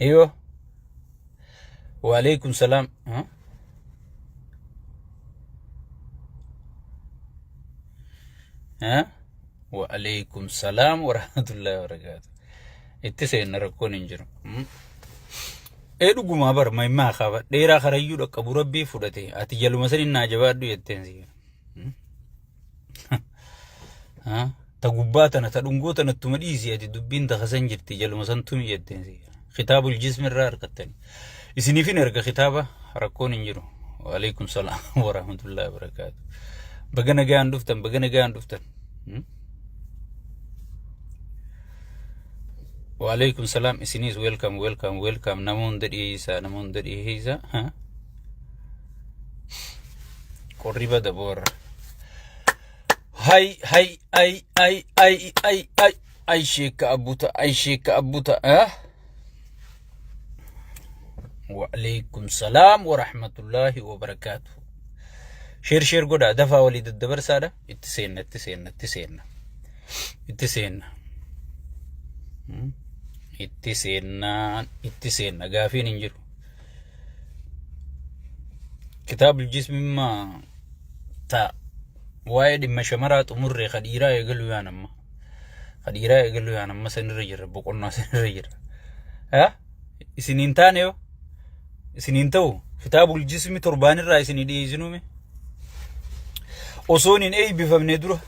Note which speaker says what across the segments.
Speaker 1: ايوه وعليكم السلام. ها ها وعليكم السلام ورحمة الله وبركاته. اتسين نركون انجر ادغو ما بر ما خاب ديرا خريو دك ابو ربي فدته اتجلو مسن ناجبادو يتنسي ها تغباتنا تدنغوتنا تمديسي ادي دبين تخسنجرتي جلو مسن توم يتنسي خطاب الجسم الرار كتني اسني في نرغ خطابه ركون انجر وعليكم السلام ورحمة الله وبركاته. بغنا غان دفتن وعليكم السلام اسنيس ويلكم نمون دري هيسا ها قريبا دبور هاي اي شيك ابوتا وعليكم السلام ورحمة الله وبركاته. شير قدا دفا وليد الدبر سادة اتسينا قافين انجرو كتاب الجسم ما تا وايد ما شمرات امر خديرا يقولوا يا نما سنرجر بقولنا سنرجر ها سنين تانيو سنين تو كتاب الجسم تربان الرئيس ندي يزنومي أصونين أي بفهم ندرو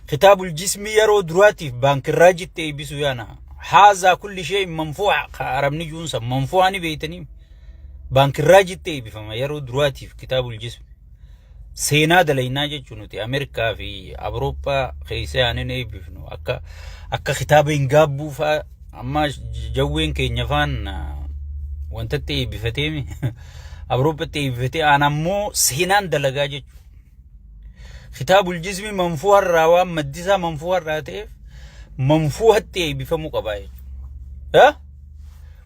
Speaker 1: كتاب الجسم يرو دراتي بانك الراجت أي بسويانا هذا كل شيء منفوع عربني جونسا منفوعني بيتني بانك الراجت أي بفهم يرو دراتي في كتاب الجسم سينا دلينا جونتي أمريكا في أوروبا خيسان أي بفنو أكا كتاب إنجابو فا أما جوين كي نفان وانت تي بفتيمي أوروبا تي بفتي أنا مو سينان دلقا كتاب الجسم منفوع الراوام مدسا منفوع الراتيف منفوع التي بفمو قبائل ها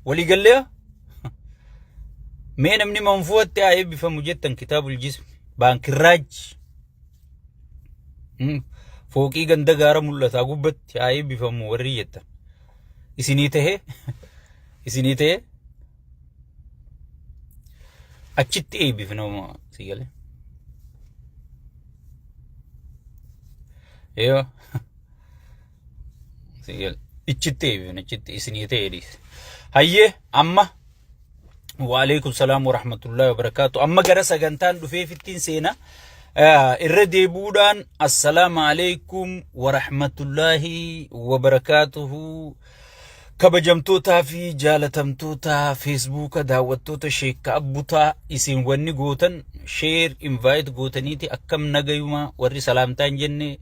Speaker 1: ولي قال لي مين مني منفوع التي بفمو جدا كتاب الجسم بانك الراج فوقي غندا غارة ملا تاقوبت تي بفمو وريتا اسنيته اچت بفنو سيقال ايوه سيقال اچت اسنيته ديس هيه اما وعليكم السلام ورحمة الله وبركاته. أما جرس أجنتان دفي في التين سنة الردي بودان السلام عليكم ورحمة الله وبركاته. كبجمتوتا في جالتمتوتا فيسبوك دعوتوتا شيك أبوتا اسم وني غوتن شير انفايت غوتنيتي أكم نغيوما وري سلامتان جنة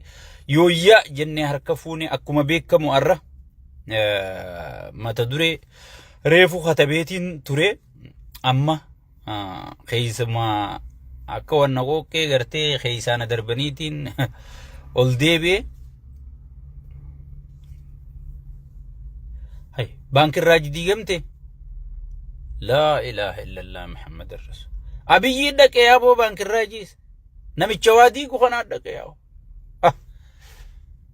Speaker 1: يويا جنة هركفوني أكما بيكا مؤرة ما تدري ريفو خطبيتين تري أما خيسما أكوان نغوكي غرتي خيسانا دربانيتين والديبي هاي بانك الراجدي قمتي لا إله إلا الله محمد الرسول أبي يدك يا أبو بانك الراجيس نمي جوادي كوخنا دك يا أبو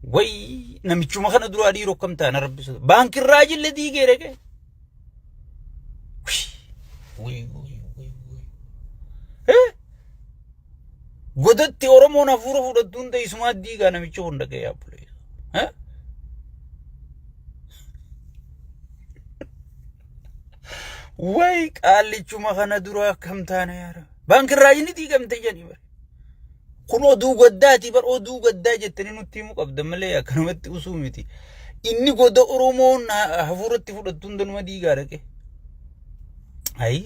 Speaker 1: وي نمي جمخنا دروا دي ركم تانا ربي سوى بانك الراجي الذي غيرك وي godatti oromoon hafuura fudhattuun teessumaa diigaa namicha hunda ga'ee abbulee way qaallichuma kana dura akkam taana yaara baankirraa inni diigamte jedhanii bare kun oduu goddaati bar oduu goddaa jettanii nutti himuu qabdan malee akkanumatti usuu miti inni goda oromoon hafuuratti fudhattuun danuma diigaa dhaqe ay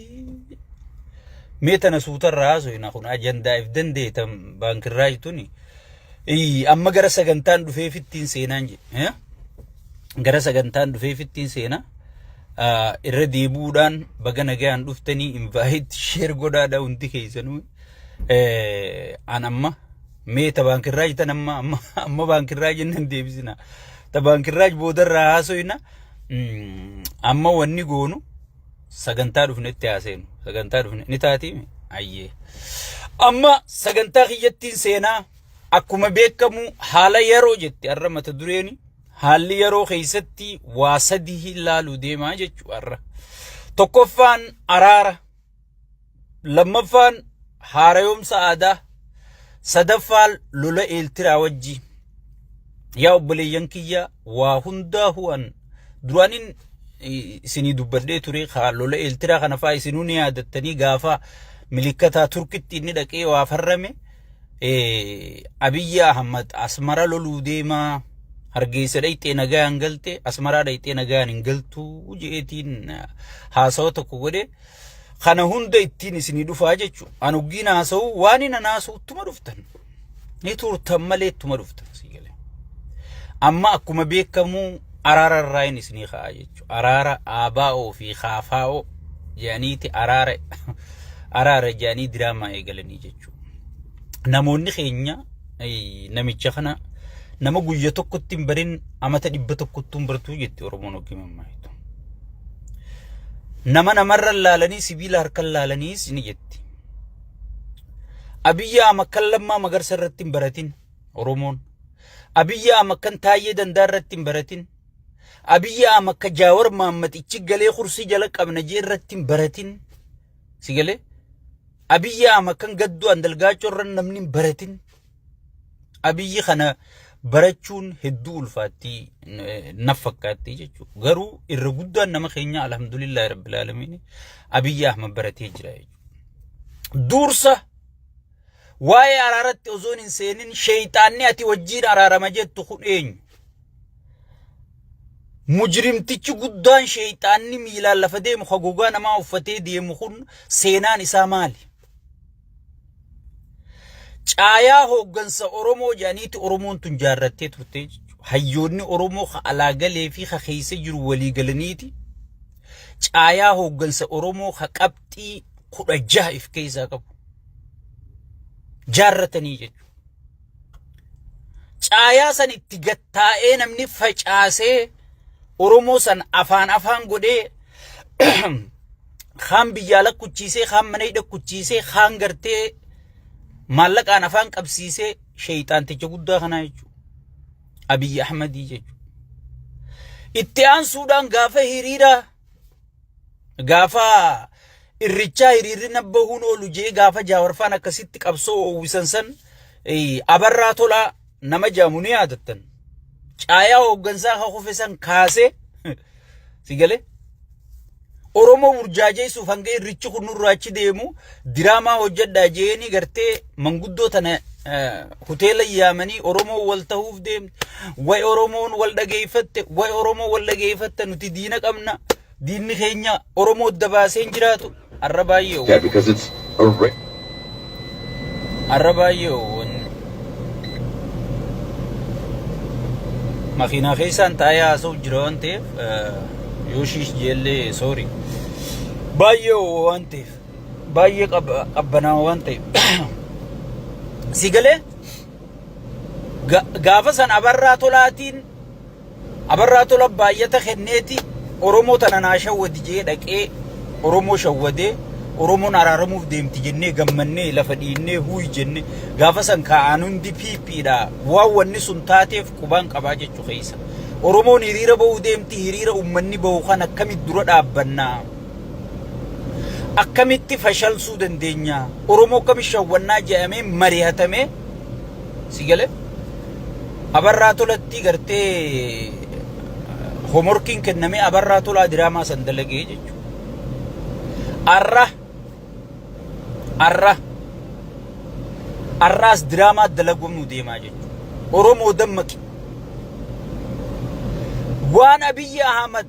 Speaker 1: ميتنا سوتر راسو هنا كنا أجندة إفدن دي تام بانك الراج توني أما جرسا جنتان دفع في التين سنة نجي جرسا جنتان دفع في التين سنة الردي بودان بعنا جان دفتني إنفايت شير قدا دا ونتي كيسانو أنا أما ميتا بانك الراج تنا أما بانك الراج نندي بسنا تبانك الراج بودر راسو هنا أما وني قونو sagantaa dhufnetti haaseenu sagantaa dhufne ni taati ayyee amma sagantaa kiyyattiin seenaa akkuma beekamu haala yeroo jetti arra mata dureeni haalli yeroo keessatti waa sadii ilaaluu deemaa jechuudha. Tokkoffaan araara, lammaffaan haarayumsa aadaa, sadaffaan lola eeltiraa wajji. Yaa obboleeyyan kiyya waa hundaa hu'an duraanin isinii dubbadhee ture lola eeltiraa kana fa'aa isinuu ni yaadattanii gaafa milikkataa turkitti inni dhaqee waa farrame Abiyyi Ahmad Asmara loluu deemaa Hargeysa dhayxee nagaan galte Asmaraa dhayxee nagaan hin galtu jeetiin haasawa tokko godhe kana hunda ittiin isinii dhufaa jechu an uggiin haasawu waan ina naasuu tuma dhuftan ni turtan malee tuma dhuftan sigale amma akkuma beekamu araara irraayin isinii kaa jechu araara aabaa'oo fi khaafaa'oo jaaniiti araara jaanii diraamaa eegalanii jechu namoonni keenya namicha kana nama guyya tokkotti hin barin amata 100 hin bartuu jetti Oromoon oggimamaayitu nama namarra laalanii sibiila harkan laalanii ni jetti Abiyyi Ahmad kan lammaa Magarsa irratti hin baratin Oromoon Abiyyi Ahmad kan Taayyee Dandaa irratti hin baratin Abiyyi Ahmad kan Jaawar Mahammad ichi galee kursii jala qabna jee irratti hin baratin sigale Abiyyi Ahmad kan Gadduu Andalgaachoo irra namni hin baratin Abiyyi kana barachuun hedduu ulfaatti nafakkaatti jechuudha garuu irra guddaan nama keenya alhamdulillah rabbil alamin Abiyyi Ahmad baratee jira jechuudha dursa waa'ee araaratti ozoon hin seenin shayxaanni ati wajjiin araarama jettu kun eenyu mujrimtichi guddaan shayxaanni miilaan lafa deemu haguugaa namaa uffatee deemu kun seenaan isaa maali Caayaa hooggansa Oromoo jaaniiti Oromoon tun jaarrattee turte hayyoonni Oromoo alaagalee fi keessa jiru walii galaniiti caayaa hooggansa Oromoo qabxii 16 if keessaa qabu jaarratanii jechuudha caayaa san itti gattaa'ee namni facaasee Oromoo san afaan godhee khaan biyyaa lakkuchiisee khaan mana hidhakuchiisee khaan gartee Mallaqaan afaan qabsiisee shayxaanticha guddaa kana jechuudha Abiyyi Ahmad jechuudha itti aansuudhaan gaafa irrichaa hiriirri nabbahuun oolu jee gaafa jaawarfaan akkasitti qabsoo oowwisan san abarraa tolaa nama jaamu ni yaadattan caayaa hooggansaa haquufe san kaasee sigale Oromoo burjaajeessuuf hanga irrichi kun nurraachi deemu diraamaa hojjedhaa jeeni gartee manguddoo tana hoteela yaamanii Oromoo wal ta'uuf deemte way Oromoon wal dhageeffatte nuti diina qabna diinni keenya Oromoo dabaasee jiraatu arra baay'ee makiinaa keessaan taa'ee haasa'u jira waan ta'eef Yoshish jelle sorry baay'ee waan ta'eef baay'ee qabbanaa waan ta'eef sigale gaafa san abarraa tola baay'ata kenneeti Oromoo tana naa shawwadi jee dhaqee Oromoo shawwadee Oromoon araaramuuf deemti jennee gammannee lafa dhiinnee huuyi jenne gaafa san kaa'an hundi piippiidha waan wanni sun taateef qubaan qabaa jechuu keessa Oromoon hiriira bahuu deemti hiriira ummanni bahu kan akkamitti dura dhaabbannaa akkamitti fashalsuu dandeenya Oromoo kamitti shawwannaa jedhamee mari'atamee sigale abarraa tolatti gartee hoomworkiin kennamee abarraa tolaa diraamaa san dalagee jechuudha arraas diraamaa dalaguun deemaa jechuudha Oromoo dammaqi waan Abiyyi Ahmad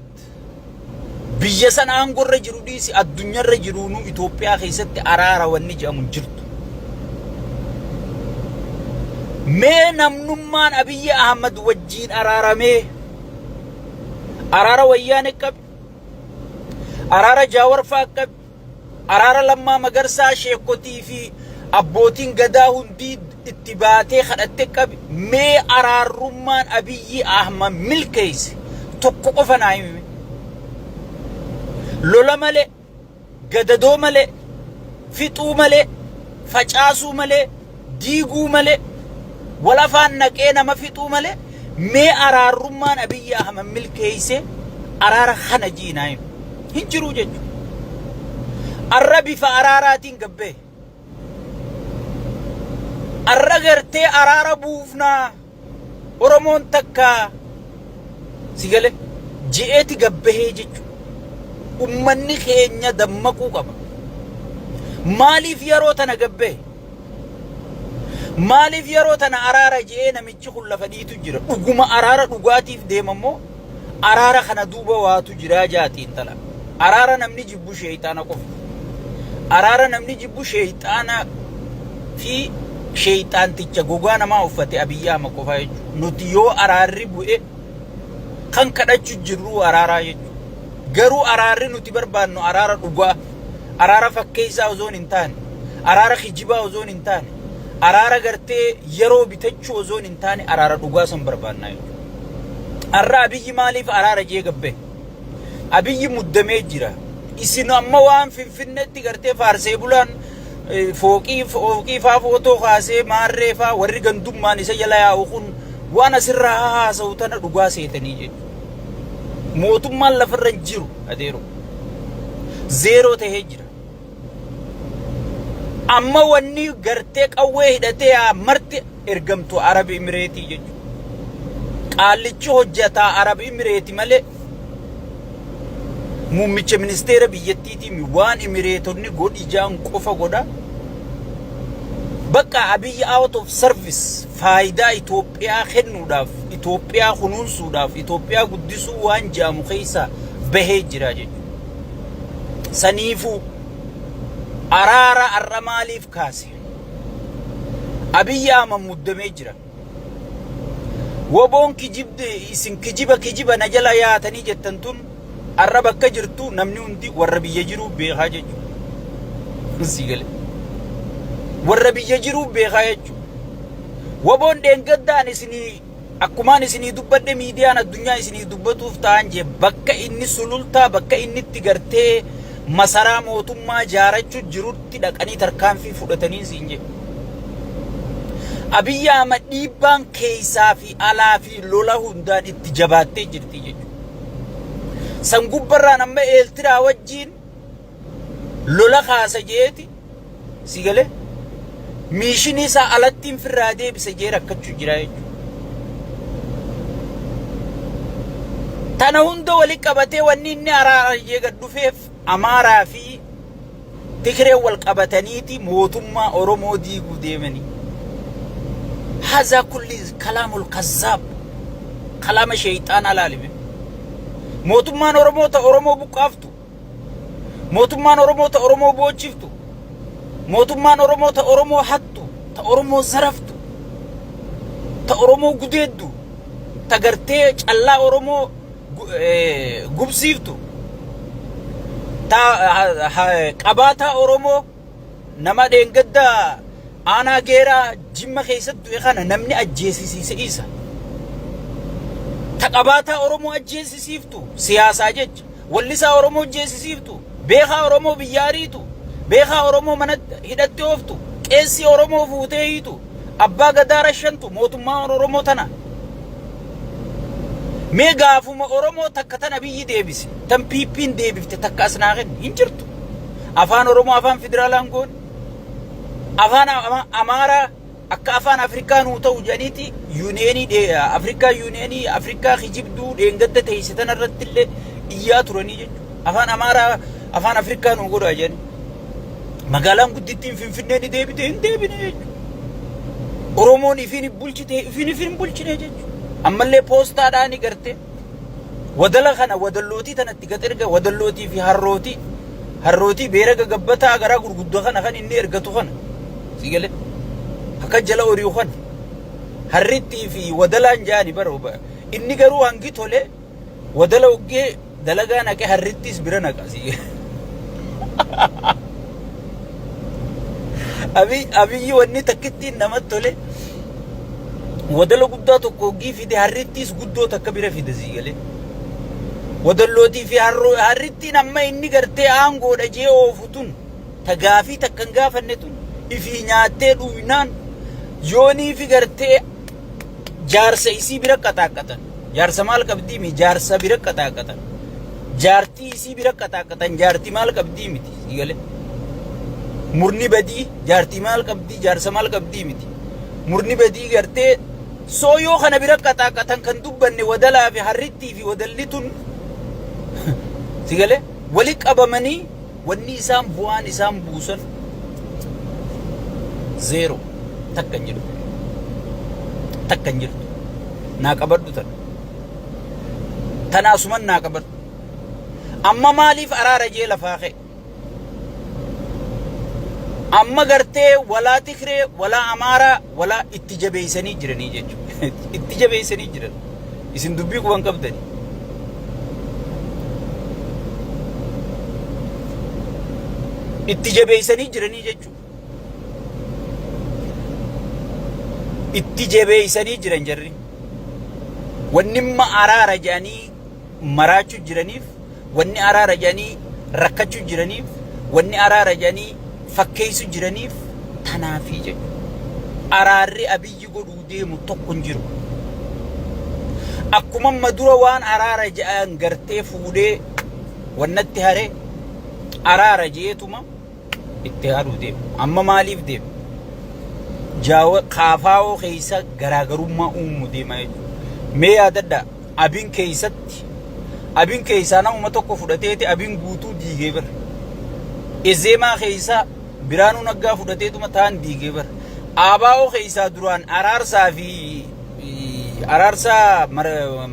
Speaker 1: biyya sana aangorra jiru dhiisi addunyaarra jiruunu Itoophiyaa keessatti araara wanni jedhamu jirtu mee namnummaan Abiyyi Ahmad wajjiin araaramee araara wayyaane qabi araara jaawarfaa qabi araara lammaa magarsaa sheekotii fi abbootiin gadaa hundi itti baatee kadhatte qabi mee araarummaan Abiyyi Ahmad milkeesse tokko qofa naa hime lola malee gadadoo malee fixuu malee facaasuu malee diiguu malee walafaan naqee nama fixuu malee mee araarummaan Abiyyi Ahmad milkeeyse araara kana jiinaa hin jiru jechuudha. Arra bifa araaraatiin gabbee arra gartee araara buufnaa Oromoon takka sigale je'eeti gabbahee jechuudha. Ummanni keenya dammaquu qaba. Maaliif yeroo tana gabbee? Maaliif yeroo tana araara je'ee namichi kun lafa dhiitu jira? Dhuguma araara dhugaatiif deemammoo araara kana duuba waatu jira jaatiin tala. Araara namni jibbu sheeyxaana qofa. Araara namni jibbu sheeyxaana fi sheeyxaanticha gogaa namaa uffate Abiyyi Ahmad qofa jechuudha. Nuti yoo araarri bu'e kan kadhachu jirru araaraa jechuudha. Garuu araarri nuti barbaannu araara dhugaa, araara fakkeessaa osoon hin taane, araara kijibaa osoon hin taane, araara gartee yeroo bitachuu osoon hin taane araara dhugaa san barbaannaa jechuudha. Arra Abiyyi maaliif araara jee gabbee? Abiyyi muddamee jira. Isin amma waan Finfinneetti gartee faarsee bulaan fooqii faa footoo kaasee maarree faa warri gandummaan isa jala yaa'u kun waan asirraa haasa'u tana dhugaa seetanii jechuudha. Mootummaan lafarra jiru adeero zeeroo tahee jira. Amma wanni gartee qawwee hidhatee marti ergamtu Arab Imireetii jechuudha. Qaallichi hojjataa Arab Imireetii malee muummicha ministeera biyyattiitiin waan Imireetonni godhi jaan qofa godha. Bakka Abiyyi out of service faayidaa Itoophiyaa kennuudhaaf, Itoophiyaa kunuunsuudhaaf, Itoophiyaa guddisuu waan jaamu keessa bahee jira jechuudha. Saniifuu araara arra maaliif kaase? Abiyyi Ahmad muddamee jira. Woboon isin kijiba na jala yaatanii jettan tun arra bakka jirtu namni hundi warra biyya jiru beekaa jechuudha. Sigale. Warra biyya jiru beekaa jechuudha. Woboon deengaddaan isinii akkumaan isinii dubbadde miidiyaan addunyaa isinii dubbatuuf ta'an jee bakka inni sulultaa bakka inni itti gartee masaraa mootummaa jaarachuu jirutti dhaqanii tarkaanfii fudhatanii siin jee. Abiyyi Ahmad dhiibbaan keessaa fi alaa fi lola hundaan itti jabaattee jirti jechuudha. San gubbarraan amma Eertiraa wajjiin lola kaasa jeeti sigale miishinii isaa alattiin firraa deebise jee rakkachuu jira jechuudha. Tana hunda wali qabatee wanni inni araara jee gad dhufeef Amaaraa fi Tigree wal qabataniiti mootummaa Oromoo diiguu deemanii. هذا كل كلام الكذاب كلام شيطان على العالم موتمان أورمو بقافتو موتمان أورمو بوجفتو موتمان أورمو حطو أورمو زرفتو أورمو قديدو تغرتي الله أورمو قبسيفتو قباتا أورمو نما دينقدا أنا غيرا جمع خيسات دوخانا نمني أجيسي سيسا تقباتا أورمو أجيسي سيفتو سياسة جج واللسا أورمو أجيسي سيفتو بيخا أورمو بياريتو بيخا أورمو منت هدت وفتو كيسي أورمو فوتيتو أبا قدار الشنتو موتو ما أورمو تنا ميغا فوما أورمو تكتنا بيي ديبسي تم بيبين ديبفتي تكاسناغن هنجرتو أفان أورمو أفان فدرالان قول أفان أمارا أكا أفان أفريكانو تو جانيتي يونيني دي أفريكا يونيني أفريكا خجبدو دينغدة تيستان الرتل إياتو راني جن أفان أمارا أفان أفريكانو قولوا جاني مقالان قدتين فيني ديبتين ديبين أورومون إفيني بولشتي إفيني بولشتي جن أما اللي بوستا داني قرتي ودلا خانا ودلوتي تنتقترق ودلوتي في هروتي بيرق قبتا أغرا قرقودو خانا خان إني إرقاتو خانا سيقالي هكا جلا وريو خان هرتي في ودلان جاني بروبا إني قرو هنگي تولي ودلا وقي دلقانا كي هرتي سبرانا كاسي أبي واني تكتي نمت تولي ودلا قدو تقوقي في دي هرتي سقدو تكبير في دي سيقالي ودلوتي في هرتي نما إني قرتي آنغو دجي أوفتون تغافي تكنغا فنتون إفي نياتي دوينان يوني في قرتي jaarsa isii bira qaxaaqatan. Jaarsa maal qabdii mi jaarsa bira qaxaaqatan. Jaartii isii bira qaxaaqatan jaartii maal qabdii miti sigale. Murni badii jaartii maal qabdii jaarsa maal qabdii miti. Murni badii gartee sooyoo kana bira qaxaaqatan kan dubbanne wadalaa fi harrittii fi wadallitun sigale wali qabamanii wanni isaan bu'aan isaan buusan zero takka hin jirtu. Takka hin jirtu. Naa qabadhu tan. Tanaasuman naa qabadhu. Amma maaliif araara jee lafaa ka'e? Amma gartee walaa Tigree, walaa Amaaraa, walaa itti jabeessanii jiranii jechuudha. Itti jabeessanii jiran. Isin dubbii quban qabdani. Itti jabeessanii jiranii jechuudha. Itti jabeessanii jiran jarri. Wanni amma araara jedhanii maraachuu jiraniif, wanni araara jedhanii rakkachuu jiraniif, wanni araara jedhanii fakkeessu jiraniif tanaafii jedhu. Araarri Abiyyi godhuu deemu tokko hin jiru. Akkuma amma dura waan araara jedhan gartee fuudhee wannatti haree araara jeetuma itti haruu deemu. Amma maaliif deemu? Kaafaawoo keessa garaagarummaa uumuu deema jechuudha. Mee yaadadhaa abin keessatti abin keessaa namuma tokko fudhateeti abin guutuu diigee bara. Ezeemaa keessaa Biraanuu Naggaa fudhateetuma ta'an diigee bara. Abaa'oo keessaa duraan araarsaa fi araarsaa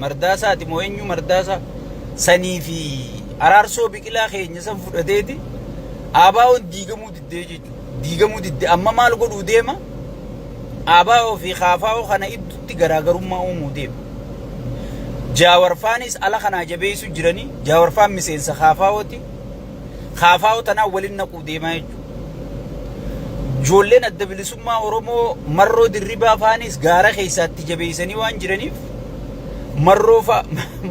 Speaker 1: mardaasaati moo eenyu mardaasaa sanii fi araarsoo biqilaa keenya san fudhateeti abaa'oon diigamuu diddee jechuudha. Diigamuu diddee amma maal godhuu deema? Abaa'oo fi kaafaa'oo kana idduutti garaagarummaa uumuu deema. Jaawarfaanis ala kanaa jabeessu jiranii jaawarfaan miseensa kaafaa'ooti. Kaafaa'oo tanaan waliin naquu deemaa jechuudha. Ijoolleen adda bilisummaa Oromoo marroo dirribaa faanis gaara keessaatti jabeessanii waan jiraniif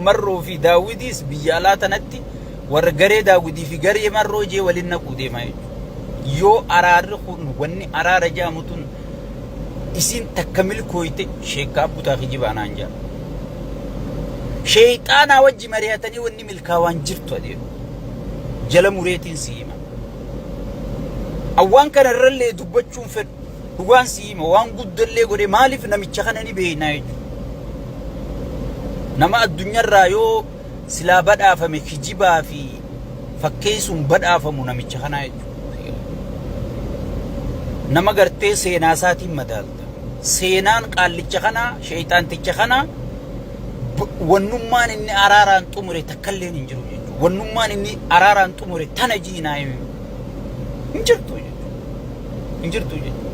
Speaker 1: marroo fi daawwidiis biyya alaa tanatti warra garee daawwidii fi garee marroo jee waliin naquu deemaa jechuudha. Yoo araarri kun wanni araara jedhamu tun isin takka milkooyte sheekkaa abbutaa kijibaanaan jaa. Sheeyxaanaa wajji mari'atanii wanni milkaawaan jirtu adeemu. Jala mureetiin si hima. Awwaan kana irrallee dubbachuun fedhu dhugaan si hima waan guddallee godhe maaliif namicha kana ni beeknaa jechuudha. Nama addunyaarraa yoo silaa badhaafame kijibaa fi fakkeessuun badhaafamu namicha kanaa jechuudha. Nama gartee seenaa isaatiin madaalta. Seenaan qaallicha kanaa sheeyxaanticha kanaa wannummaan inni araaraan xumure takkalleen hin jiru jechuudha. Wannummaan inni araaraan xumure tana jiinaa hin jirtu jechuudha. Hin jirtu jechuudha.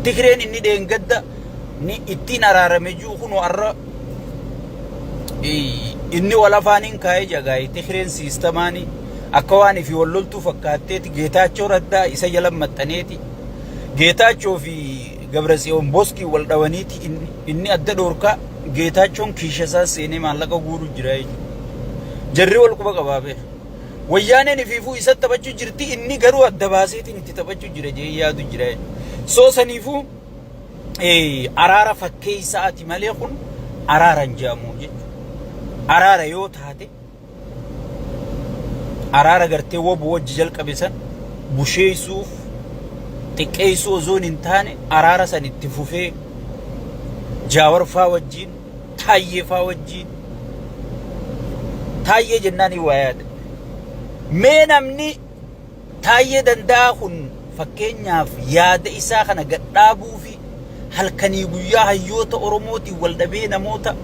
Speaker 1: Tigreen inni dheengadda ni ittiin araarame jiru kun warra inni wal afaaniin kaa'ee jagaa'e Tigreen siistamaanii akka waan ifi walloltuu fakkaatteeti Geetaachoo Raddaa isa jala maxxaneeti. Geetaachoo fi Gabrasiyoon Boskii wal dhawaniiti inni adda dhoorkaa Geetaachoon kiisha isaa seenee maallaqa guuruu jira jechuudha. Jarri wal quba qabaabee. Wayyaaneen ifiifuu isa taphachuu jirti inni garuu adda baaseetiin itti taphachuu jira jee yaadu jira jechuudha. Soo saniifuu araara fakkeessaati malee kun araara hin jedhamu jechuudha. Araara yoo taate araara gartee woboo wajji jalqabe san busheessuuf xiqqeessuu osoo hin taane araara san itti fufee Jaawarfaa wajjin Taayyeefaa wajjin Taayyee jennaan waa yaada. Mee namni Taayyee danda'a kun fakkeenyaaf yaada isaa kana gadhaabuu fi halkanii guyyaa hayyoota Oromootiin wal dhabee namoota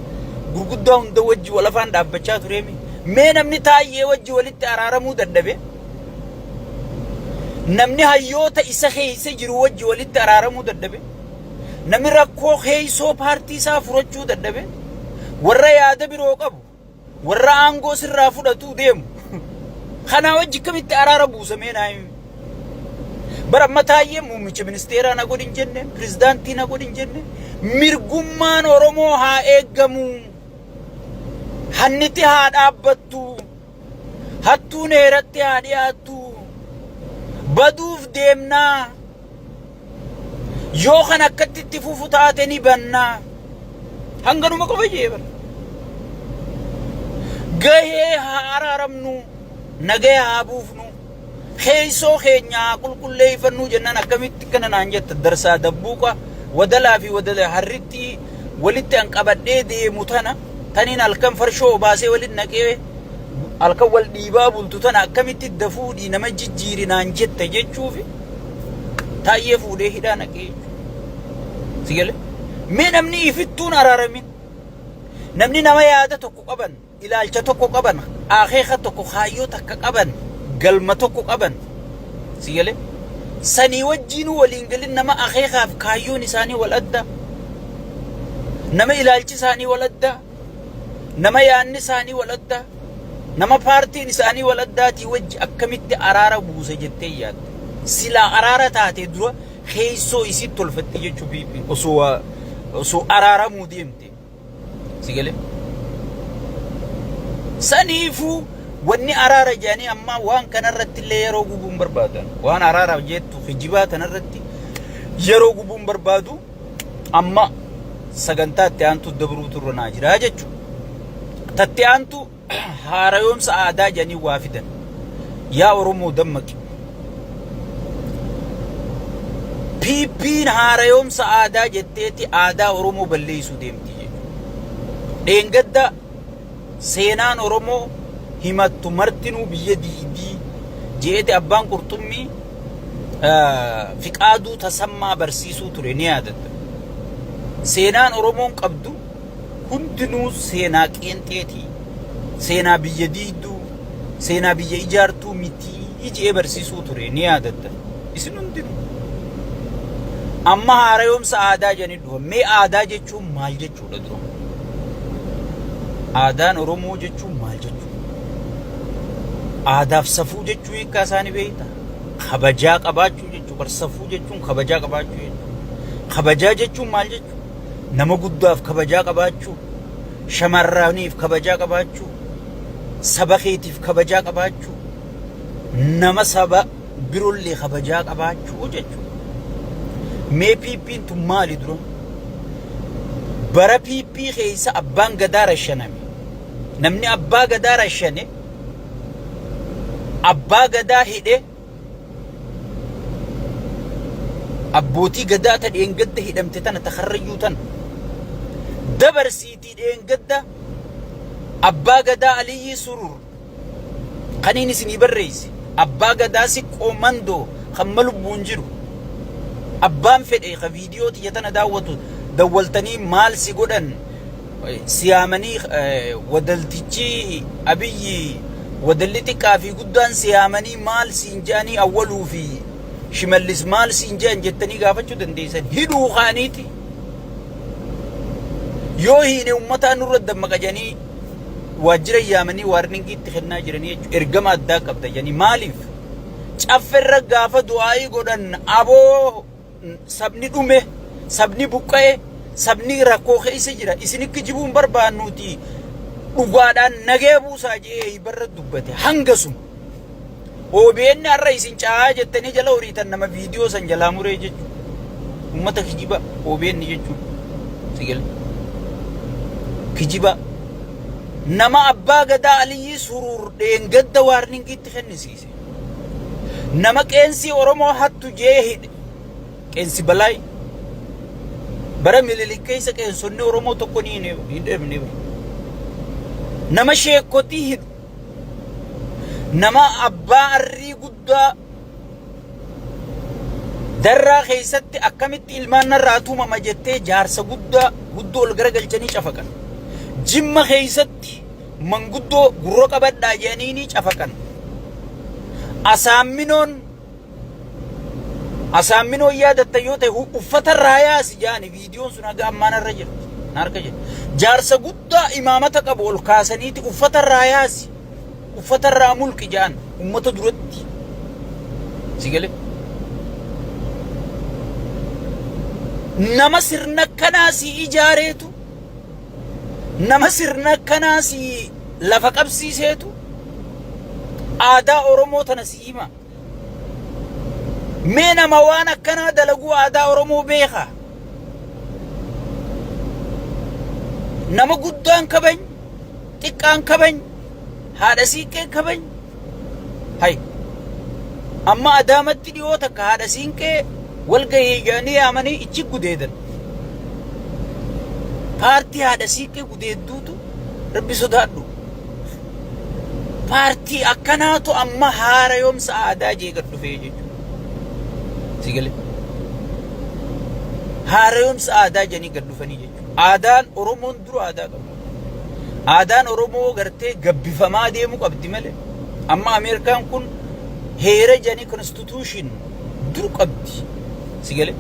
Speaker 1: gurguddaa hunda wajji wal afaan dhaabbachaa tureemi. Mee namni Taayyee wajji walitti araaramuu dadhabe? Namni hayyoota isa keessa jiru wajji walitti araaramuu dadhabe? Namni rakkoo keessoo paartii isaa furachuu dadhabe? Warra yaada biroo qabu, warra aangoo sirraa fudhatuu deemu. Kana wajji kamitti araara buusamee naa himi? Bara amma Taayyee muummicha ministeeraa na godhin jenne, pirezidaantii na godhin jenne, mirgummaan Oromoo haa eeggamu. Hanniti haa dhaabbattu. Hattuun heeratti haa dhiyaattu. Baduuf deemnaa. Yoo kan akkatti itti fufu taate ni bannaa. hanganuma qofa jeebar gahee haa araaramnu nagaya haa buufnu keeysoo keenyaa qulqulleeyfannuu jennaan akkamitti kana naan jetta darsaa dabbuuqa wadalaa fi wadala harritti walitti an qabadhee deemu tana taniin halkan farshoo baasee walit naqee halkan wal dhiibaa bultu tana akkamitti dafuudhii nama jijjiiri naan jetta jechuufi taayyee fuudhee hidhaa naqee sigale mee namni ifittuun araaramin namni nama yaada tokko qaban ilaalcha tokko qaban akeeka tokko kaayyoo takka qaban galma tokko qaban sigale sanii wajjiin waliin galin nama akeekaaf kaayyoon isaanii wal adda nama ilaalchi isaanii wal adda nama yaanni isaanii wal adda nama paartiin isaanii wal addaatii wajji akkamitti araara buuse jettee yaadde silaa araara taate dura keeysoo isit tolfatte jechuu biibi osoo araaramuu deemte sigale saniifuu wanni araara jedhanii amma waan kanarratti illee yeroo gubuun barbaadan waan araara jettu kijibaa kanarratti yeroo gubuun barbaadu amma sagantaatti aantu dabruu turre naa jira jechuudha. Tatti aantu haarayoomsa aadaa jedhanii waa fidan yaa Oromoo dammaqi. PP'n haarayoomsa aadaa jetteeti aadaa Oromoo balleessuu deemti jechuudha. Dheengadda seenaan Oromoo himattu martinuu biyya diidii jeete abbaan qurxummii fiqaaduu tasammaa barsiisuu ture ni yaadatta. Seenaan Oromoon qabdu hundinuu seenaa qeenxeeti. Seenaa biyya diiduu, seenaa biyya ijaartuu mitii ijee barsiisuu ture ni yaadatta. Isin hundinuu. Amma haarayoomsa aadaa jedhanii dhufa. Mee aadaa jechuun maal jechuudha dura? Aadaan Oromoo jechuun maal jechuudha? Aadaaf safuu jechuu hiikkaa isaanii beekta. Kabajaa qabaachuu jechuu bar safuu jechuun kabajaa qabaachuu jechuudha. Kabajaa jechuun maal jechuudha? Nama guddaaf kabajaa qabaachuu, shamarraniif kabajaa qabaachuu, saba keetiif kabajaa qabaachuu, nama saba biroollee kabajaa qabaachuu jechuudha. Mee PP'n tun maali dura? Bara PP keessa abbaan gadaa rashaname. Namni abbaa gadaa rashane abbaa gadaa hidhe abbootii gadaa ta dheengadda hidhamte tana takarrayyuu tana dabarsiitii dheengadda abbaa gadaa Aliyyi Surur kaniin isinii barreessi abbaa gadaa si qoomandoo kan malubbuun jiru abbaan fedhe ka viidiyoo tiyya tana daawwatu dawwaltanii maal si godhan siyaamanii wadaltichi Abiyyi wadalli xiqqaa fi guddaan siyaamanii maal siin jedhanii awwaluu fi shimallis maal siin jedhan jettanii gaafachuu dandeessan hidhuu kaaniiti yoo hiine uummataan nurra dammaqajanii waajjira yaamanii waarningiitti kennaa jiranii jechuudha ergama addaa qabda jedhanii maaliif cafferra gaafa du'aayii godhan aboo sabni dhume sabni buqqa'e sabni rakkoo keessa jira isiniki jibuun barbaannuuti dhugaadhaan nagee buusaa jee barra dubbate hangasuma OBN har'a isin caa jettanii jala horiitan nama viidiyoo san jalaa muree jechuudha uummata kijiba OBN jechuudha sigale kijiba nama abbaa gadaa Aliyyi Surur dheengadda waarningiitti kennisiise nama qeensi Oromoo hattu jee hidhe qeensi Balaay bara Minilik keessa qeensonni Oromoo tokko ni hidhamne nama sheekotii hidhu nama abbaa arrii guddaa darraa keessatti akkamitti ilmaan narraa tuumama jettee jaarsa guddoo ol garagalchanii cafaqan jimma keessatti manguddoo gurra qabadhaa jedhanii cafaqan asaamminoon yaadatta yoo ta'e uffata raayaasi jaani viidiyoon sun haga ammaan irra jirti harka jira jaarsa guddaa imaamata qabu ol kaasaniiti uffata raayaasi uffata raa mulqi jaan ummata duratti sigale nama sirna kanaasi ijaareetu nama sirna kanaasi lafa qabsiiseetu aadaa Oromoo tana siima mee nama waan akkanaa dalaguu aadaa Oromoo beeka nama guddaan kabany xiqqaan kabany haadha siiqqee kabany hay amma adaamatti dhiyoo takka haadha siiqqee walgahii jedhanii yaamanii ichi gudeedan paartii haadha siiqqee gudeedduutu rabbi sodaadhu paartii akkanaatu amma haarayomsa aadaa jeeqad dhufee jechuudha sigale haarayomsa aadaa janii gad dhufanii jechuudha aadaan oromoon dura aadaa qabu aadaan oromoo gartee gabbifamaa deemu qabdi malee amma ameerikaan kun heera janii constitution dur qabdi sigale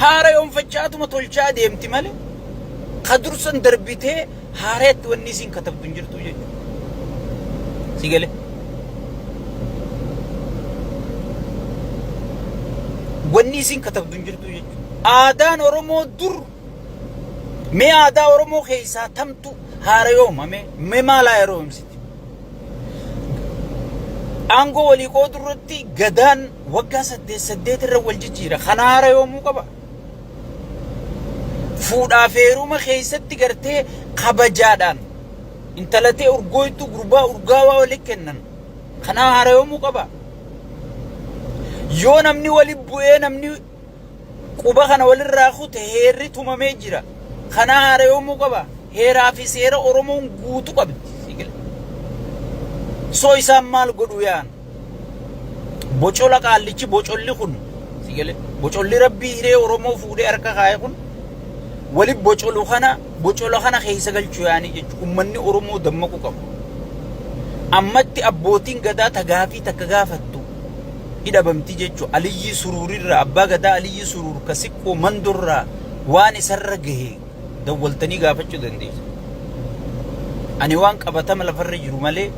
Speaker 1: haarayomfachaatuma tolchaa deemti malee kadursan darbitee haareetti wanni isin katabdu hin jirtu jechuudha sigale wanni isin katabdu hin jirtu jechuudha aadaan oromoo dur mee aadaa oromoo keessaa tamtu haarayoomame mee maal haarayoomsiti aangoo walii qoodurratti gadaan waggaa 8 irra wal jijjiira kana haarayoomuu qaba fuudhaaf heeruma keessatti gartee kabajaadhaan intalatee urgooytu gurbaa urgaawaa waliin kennan kana haarayoomuu qaba yoo namni wali bu'ee namni quba kana walirraa kute heerri tumamee jira kana haarayoomuu qaba heeraa fi seera oromoon guutuu qabdi sigale soo isaan maal godhu yaan bocola qaallichi bocolli kun sigale bocolli rabbii hiree oromoo fuudhee harka kaa'e kun wali bocola kana keessa galchuu yaanii jechuudha ummanni oromoo dammaqu qabu ammatti abbootiin gadaa tagaafii takka gaafattu hidhabamti jechuudha aliyyi suruurirraa abbaa gadaa aliyyi suruur kasiqqoo mandorraa waan isarra gahee dawwaltanii gaafachuu dandeessa ani waan qabatama lafarra jiru malee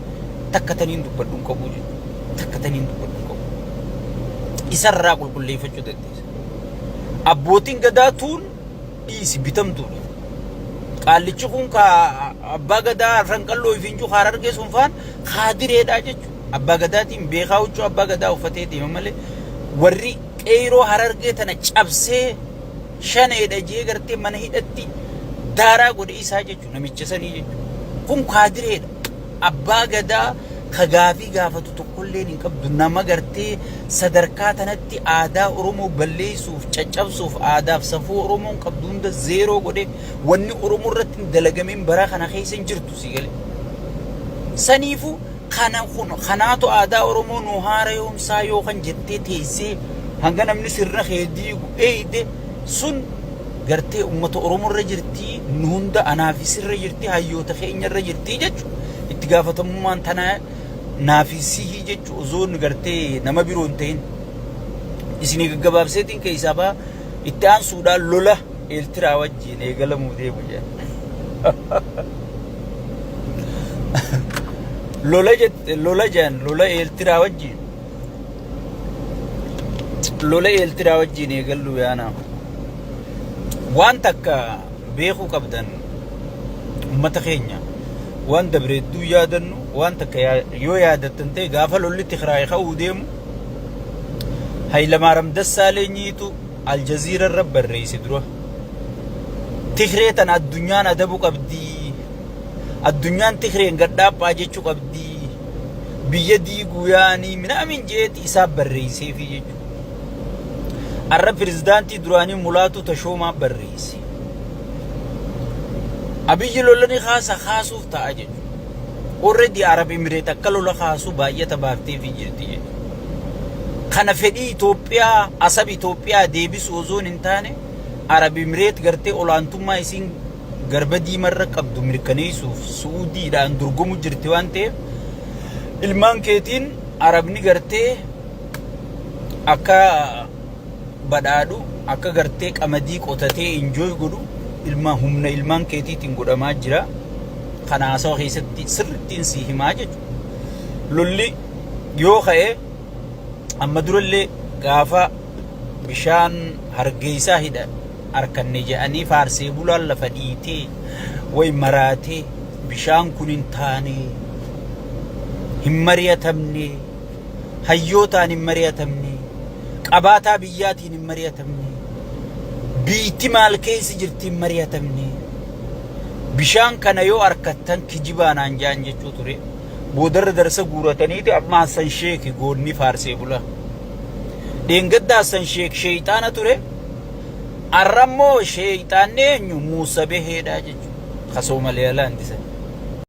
Speaker 1: takkataniin dubbadhu hin qabu jechuudha takkataniin dubbadhu hin qabu isarraa qulqulleeffachuu dandeessa abbootiin gadaa tuun dhiisi bitamtuudha qaallichi kun ka abbaa gadaa ranqalloo ifinjuu harargee sun faan haadireedhaa jechuudha abbaa gadaatiin beekaa huccuu abbaa gadaa uffatee deema malee warri qeyroo harargee tana cabsee shaneedha jee gartee mana hidhatti daaraa godhe isaa jechuudha namicha sanii jechuudha kun haadireedha abbaa gadaa ka gaafii gaafatu tokkolleen hin qabdu nama gartee sadarkaa tanatti aadaa oromoo balleessuuf caccabsuuf aadaaf safuu oromoon qabdu hunda zeeroo godhe wanni oromoo irratti dalagameen bara kana keessa hin jirtu sigale saniifu kanaatu aadaa oromoo nu haarayoomsaa yookaan jettee teessee hanga namni sirna diigu eeyde sun gartee ummata oromoo irra jirti nu hunda anaafi sirra jirti hayyoota keenya irra jirti jechuudha itti gaafatamummaan tanaa naafisii jechuudha ozoon gartee nama biroo hin ta'in isinii gaggabaabseetiin keessaa baa itti aansuudhaan lola eeltiraa wajjin eegalamuu deemu jedha lola eeltiraa wajjin eegallu yaana waan takka beekuu qabdan ummata keenya waan dabreedduu yaadannu waan takka yoo yaadattan ta'e gaafa lollitti kiraayee ka'uu deemu Hayilamaariyaam Dassaalenyiitu Aljaziira irra barreesse dura Tigree tan addunyaan adabu qabdi addunyaan Tigreen gadhaaphaa jechuu qabdi biyya diiguu yaanii minaamin jeeti isaa barreesseefi jechuudha arra pirezidaantii duraanii Mulaatu Tashoomaa barreesse abiyyi lolani kaasuuf ta'a jechuudha already Arab Emirates akka lola kaasuu baay'ata baafteefi jirti jechuudha kana fedhii Itoophiyaa asab Itoophiyaa deebisu ozoon hin taane Arab Emirates gartee olaantummaa isiin garba diimarra qabdu mirkaneessuuf Suudiidhaan dorgomu jirti waan ta'eef ilmaan keetiin Arabni gartee akka badhaadhu akka gartee qamadii qotatee enjoy godhu humna ilmaan keetiitiin godhamaa jira kana haasawa keessatti sirrittiin si himaa jechuudha lolli yoo ka'e amma durallee gaafa bishaan hargeysaa hidha arkanne jedhanii faarsee bulaan lafa dhiitee way maraatee bishaan kun hin taane hin mari'atamne hayyootaan hin mari'atamne qabaataa biyyaatiin hin mari'atamne biitti maal keessa jirti hin mari'atamne bishaan kana yoo harkattan kijibaan anjaan jechuu ture boodarra darsa guurataniiti amma Hassan Sheekh goonni faarsee bula deengadda Hassan Sheekh sheeyxaana ture arrammoo sheeyxaanni eenyu Muusaa Baheedha jechuudha kasoo malee alaandisa